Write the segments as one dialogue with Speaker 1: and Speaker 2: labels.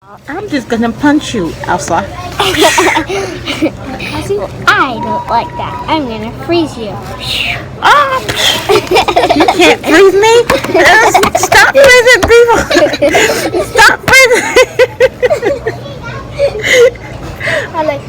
Speaker 1: I'm just gonna punch you, Elsa.
Speaker 2: I don't like that. I'm gonna freeze you.
Speaker 1: Oh, you can't freeze me. Stop freezing people. Stop freezing.
Speaker 2: I like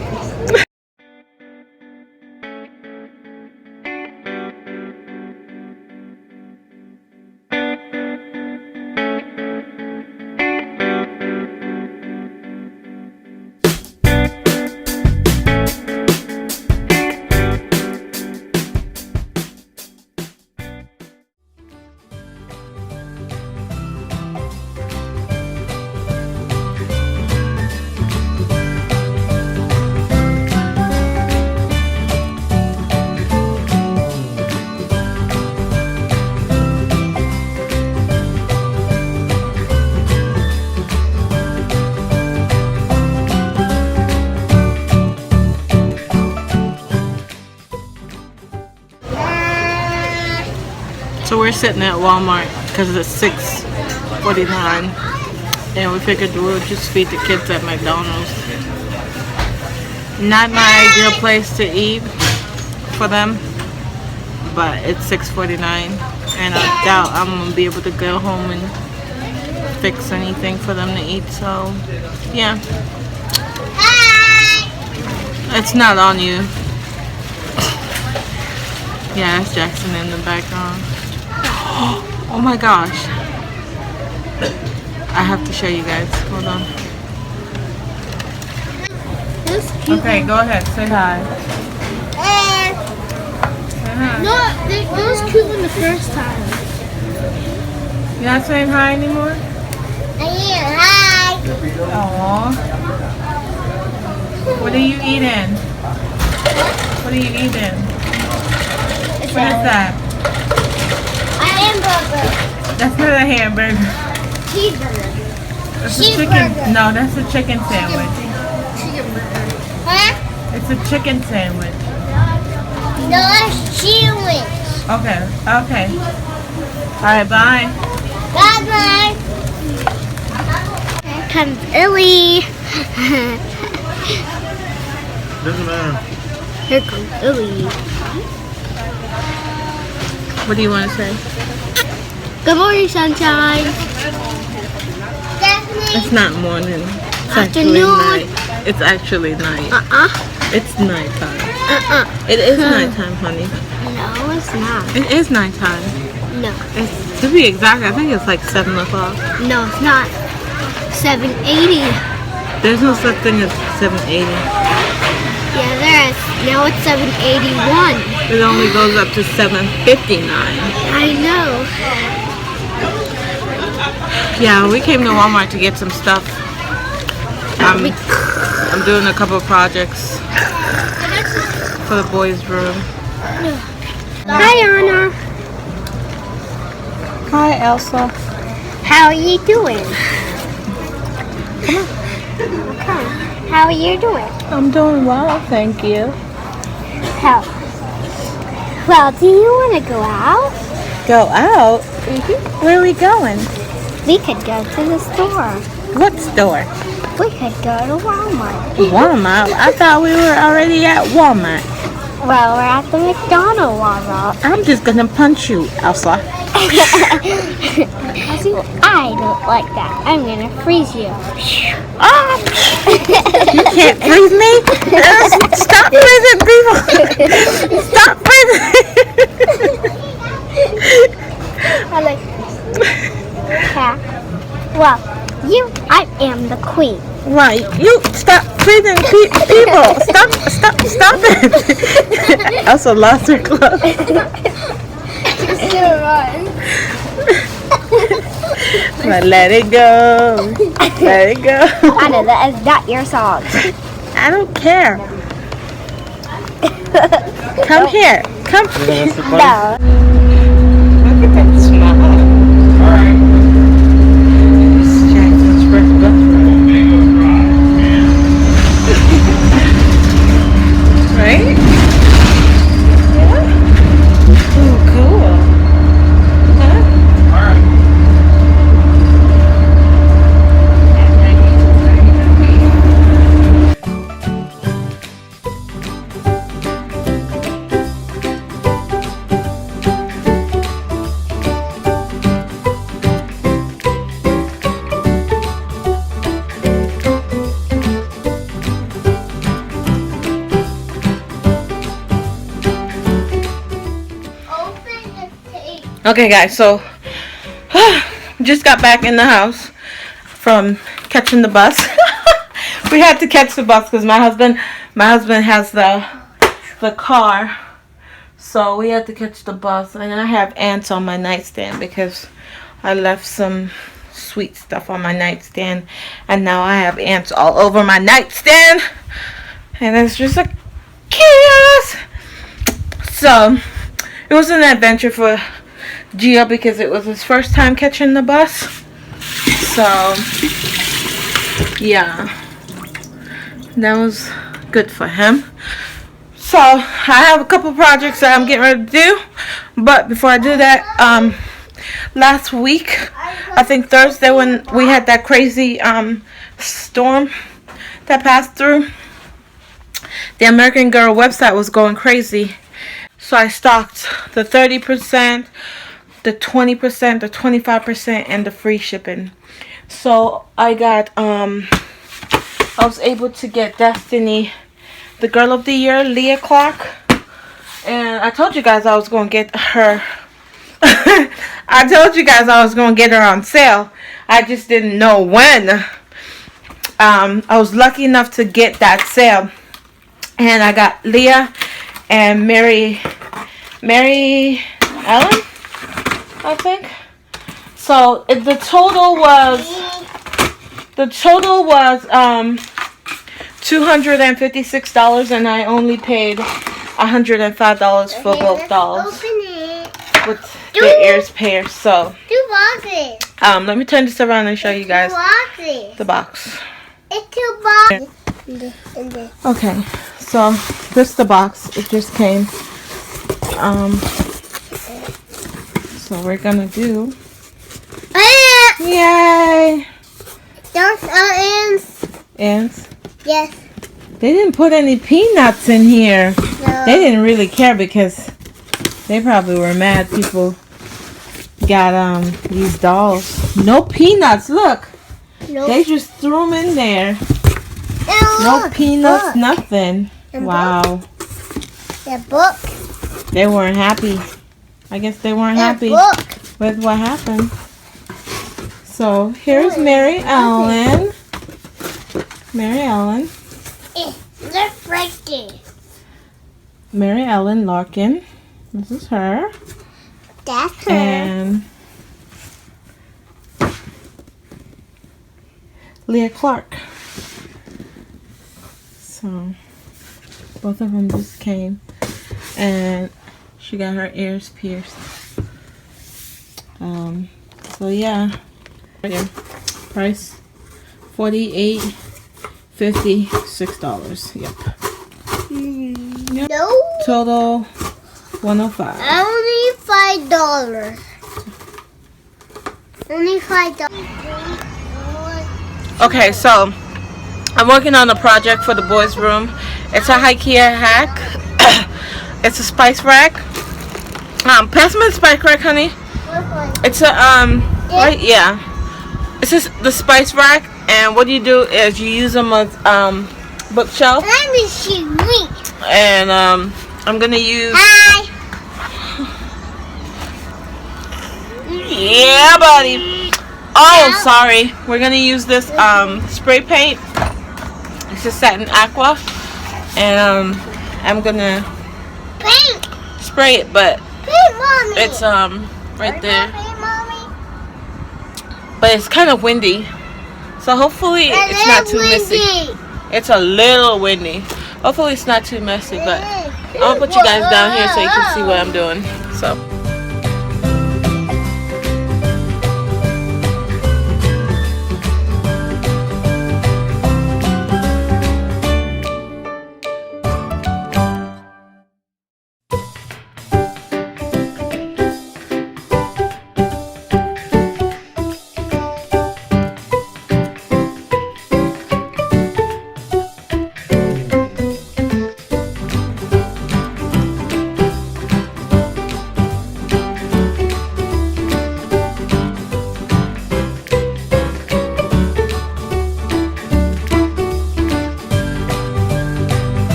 Speaker 1: So we're sitting at Walmart because it's 6:49, and we figured we'll just feed the kids at McDonald's. Not my ideal place to eat for them, but it's 6:49, and I doubt I'm gonna be able to go home and fix anything for them to eat. So yeah, it's not on you. Yeah, that's Jaxson in the background. Oh my gosh. I have to show you guys. Hold on. Okay, go ahead. Say hi. Say hi.
Speaker 2: no, it was cute in the first time.
Speaker 1: You're not saying hi anymore?
Speaker 2: Hi.
Speaker 1: Aww. What are you eating? What are you eating? What is that?
Speaker 2: A hamburger.
Speaker 1: That's not a hamburger.
Speaker 2: Cheeseburger.
Speaker 1: That's a chicken. No, that's a chicken sandwich.
Speaker 2: Huh?
Speaker 1: It's a chicken sandwich.
Speaker 2: No, it's sandwich.
Speaker 1: Okay. Okay. Alright, bye.
Speaker 2: Bye-bye. Here comes Illy.
Speaker 3: Doesn't matter.
Speaker 2: Here comes Illy.
Speaker 1: What do you want to say?
Speaker 2: Good morning, sunshine.
Speaker 1: It's not morning. It's
Speaker 2: Afternoon.
Speaker 1: actually night. It's actually night. It's nighttime. It is nighttime, honey.
Speaker 2: No, it's not.
Speaker 1: It is nighttime.
Speaker 2: No.
Speaker 1: It's, to be exact, I think it's like 7 o'clock.
Speaker 2: No, it's not. 7:80.
Speaker 1: There's no such thing as 7:80.
Speaker 2: Yeah, there is. Now it's 7:81.
Speaker 1: It only goes up to 7:59.
Speaker 2: I know.
Speaker 1: Yeah, we came to Walmart to get some stuff. I'm doing a couple of projects for the boys' room.
Speaker 2: Hi, Anna.
Speaker 1: Hi, Elsa.
Speaker 2: How are you doing? Okay. How are you doing?
Speaker 1: I'm doing well, thank you.
Speaker 2: How? Well, do you want to go out?
Speaker 1: Go out? Where are we going?
Speaker 2: We could go to the store.
Speaker 1: What store?
Speaker 2: We could go to Walmart.
Speaker 1: Walmart? I thought we were already at Walmart.
Speaker 2: Well, we're at the McDonald's Walmart.
Speaker 1: I'm just gonna punch you, Elsa.
Speaker 2: I don't like that. I'm gonna freeze you.
Speaker 1: Oh, you can't freeze me. Stop freezing people. Stop freezing.
Speaker 2: I like yeah. Well, I am the queen.
Speaker 1: Right, you stop freezing people. Stop it. Elsa lost her clothes.
Speaker 2: She's gonna run.
Speaker 1: But let it go. Let it go.
Speaker 2: Anna, that is not your song.
Speaker 1: I don't care. Come here. Come.
Speaker 2: No.
Speaker 1: Look at that smile.
Speaker 3: Alright.
Speaker 1: This is Jackson's first bus ride. Right? Yeah. Ooh, cool. Huh?
Speaker 3: Alright.
Speaker 1: Okay, guys, so just got back in the house from catching the bus. We had to catch the bus because my husband has the car, so we had to catch the bus. And I have ants on my nightstand because I left some sweet stuff on my nightstand, and now I have ants all over my nightstand, and it's just a chaos. So it was an adventure for Gio because it was his first time catching the bus. So yeah, that was good for him. So I have a couple projects that I'm getting ready to do, but before I do that, last week, I think Thursday, when we had that crazy storm that passed through, the American Girl website was going crazy. So I stocked the 30%, the 20%, the 25%, and the free shipping. So I got, I was able to get Destiny, the Girl of the Year, Leah Clark. And I told you guys I was going to get her. I told you guys I was going to get her on sale. I just didn't know when. I was lucky enough to get that sale. And I got Leah and Mary Ellen, I think. So the total was $256, and I only paid $105 for both dolls.
Speaker 2: Open it.
Speaker 1: With the ears pair. So
Speaker 2: Two boxes.
Speaker 1: let me turn this around and show you guys
Speaker 2: Two boxes.
Speaker 1: the box.
Speaker 2: It's two boxes.
Speaker 1: Okay, so this is the box. It just came. So we're gonna do. Yay!
Speaker 2: Those are ants.
Speaker 1: Ants.
Speaker 2: Yes.
Speaker 1: They didn't put any peanuts in here.
Speaker 2: No.
Speaker 1: They didn't really care because they probably were mad people got these dolls. No peanuts. Look,
Speaker 2: Nope.
Speaker 1: they just threw them in there.
Speaker 2: And
Speaker 1: No
Speaker 2: look,
Speaker 1: peanuts,
Speaker 2: look.
Speaker 1: nothing.
Speaker 2: And
Speaker 1: Wow.
Speaker 2: The book.
Speaker 1: They weren't happy. I guess they weren't happy
Speaker 2: Book.
Speaker 1: with what happened. So here's Mary Ellen. Mary Ellen.
Speaker 2: They're freaky.
Speaker 1: Mary Ellen Larkin. This is her.
Speaker 2: That's her.
Speaker 1: And Leah Clark. So both of them just came, and she got her ears pierced. So yeah, here. Price $48.50, $6. Yep. Yep.
Speaker 2: No.
Speaker 1: Total $105.
Speaker 2: Only $5. Only $5.
Speaker 1: Okay, so I'm working on a project for the boys' room. It's a IKEA hack. It's a spice rack. Pass me the spice rack, honey. It's a right, yeah. It's just the spice rack, and what you do is you use them as bookshelf.
Speaker 2: Let me see me.
Speaker 1: And I'm gonna use.
Speaker 2: Hi.
Speaker 1: Yeah, buddy. Oh, sorry. We're gonna use this spray paint. It's just satin aqua, and I'm gonna
Speaker 2: Pink.
Speaker 1: spray it, but
Speaker 2: Pink, mommy.
Speaker 1: it's right there.
Speaker 2: Pink, mommy.
Speaker 1: But it's kind of windy, so hopefully it's not too messy. It's a little windy. Hopefully it's not too messy, but I'll put you guys down here so you can see what I'm doing. So.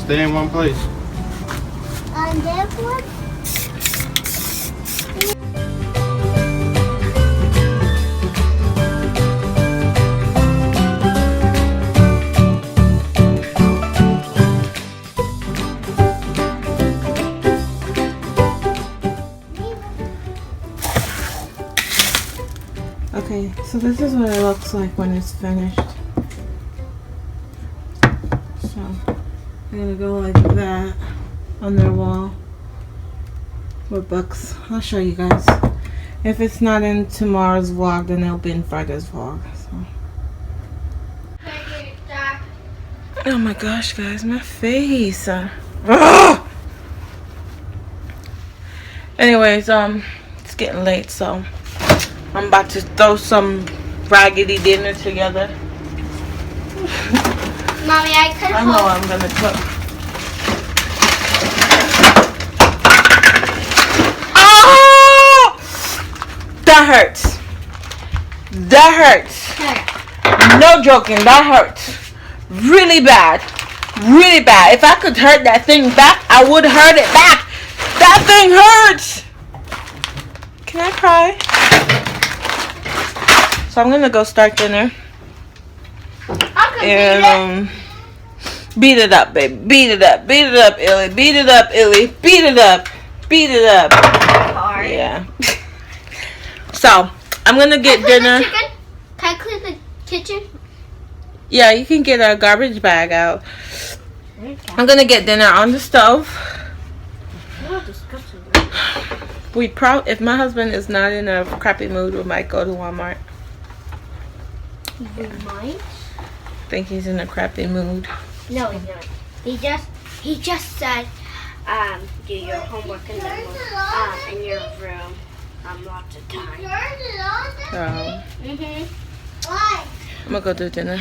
Speaker 3: stay in one place.
Speaker 2: On this one?
Speaker 1: Okay, so this is what it looks like when it's finished. So I'm gonna go like that on their wall with books. I'll show you guys. If it's not in tomorrow's vlog, then it'll be in Friday's vlog. So. Oh my gosh, guys, my face. Ugh! Anyways, it's getting late, so I'm about to throw some raggedy dinner together.
Speaker 2: Mommy, I
Speaker 1: know I'm gonna cook. Oh! That hurts. That hurts. No joking, that hurts. Really bad. Really bad. If I could hurt that thing back, I would hurt it back. That thing hurts. Can I cry? So I'm gonna go start dinner. And beat it up, baby. Beat it up. Beat it up, Illy. Beat it up, Illy. Beat it up. Beat it up. Yeah. So I'm gonna get dinner.
Speaker 2: Can I clean the kitchen?
Speaker 1: Yeah, you can get a garbage bag out. I'm gonna get dinner on the stove. If my husband is not in a crappy mood, we might go to Walmart.
Speaker 2: We might.
Speaker 1: I think he's in a crappy mood.
Speaker 2: No, he's not. He just said, do your homework in your room. Lots of time.
Speaker 1: So
Speaker 2: Why?
Speaker 1: I'm gonna go do dinner.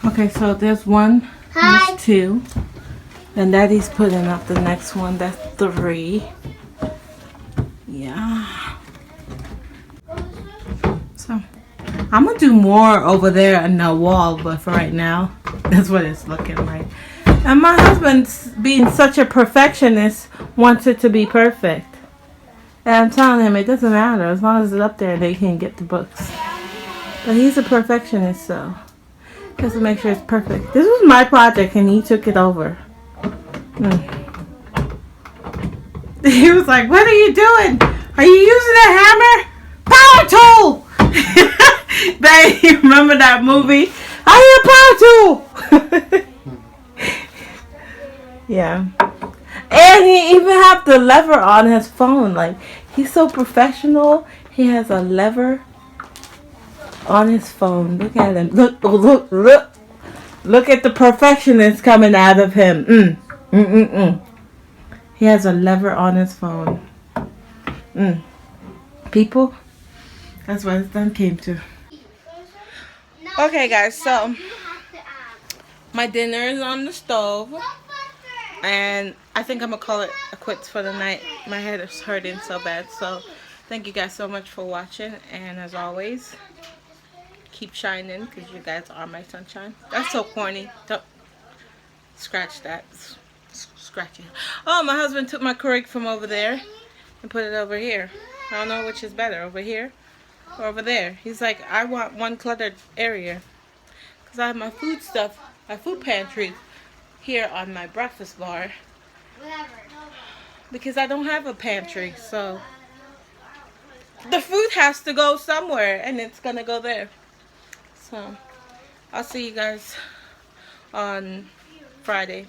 Speaker 1: Okay, so there's one,
Speaker 2: Hi.
Speaker 1: there's two, and Daddy's putting up the next one. That's 3. Yeah. So I'm gonna do more over there on the wall, but for right now, that's what it's looking like. And my husband's being such a perfectionist, wants it to be perfect. And I'm telling him it doesn't matter as long as it's up there, they can get the books. But he's a perfectionist, so he has to make sure it's perfect. This was my project, and he took it over. He was like, "What are you doing? Are you using a hammer? Power tool!" You remember that movie? Are you a power tool? Yeah. And he even have the lever on his phone. Like, he's so professional. He has a lever on his phone. Look at him. Look, look, look. Look at the perfectionist coming out of him. He has a lever on his phone. People, that's what his son came to. Okay, guys, so my dinner is on the stove. And I think I'm going to call it a quits for the night. My head is hurting so bad. So thank you guys so much for watching. And as always, keep shining because you guys are my sunshine. That's so corny. Don't scratch that. Scratch it. Oh, my husband took my Keurig from over there and put it over here. I don't know which is better, over here or over there. He's like, I want one cluttered area because I have my food stuff, my food pantry here on my breakfast bar because I don't have a pantry, so the food has to go somewhere and it's gonna go there. So I'll see you guys on Friday.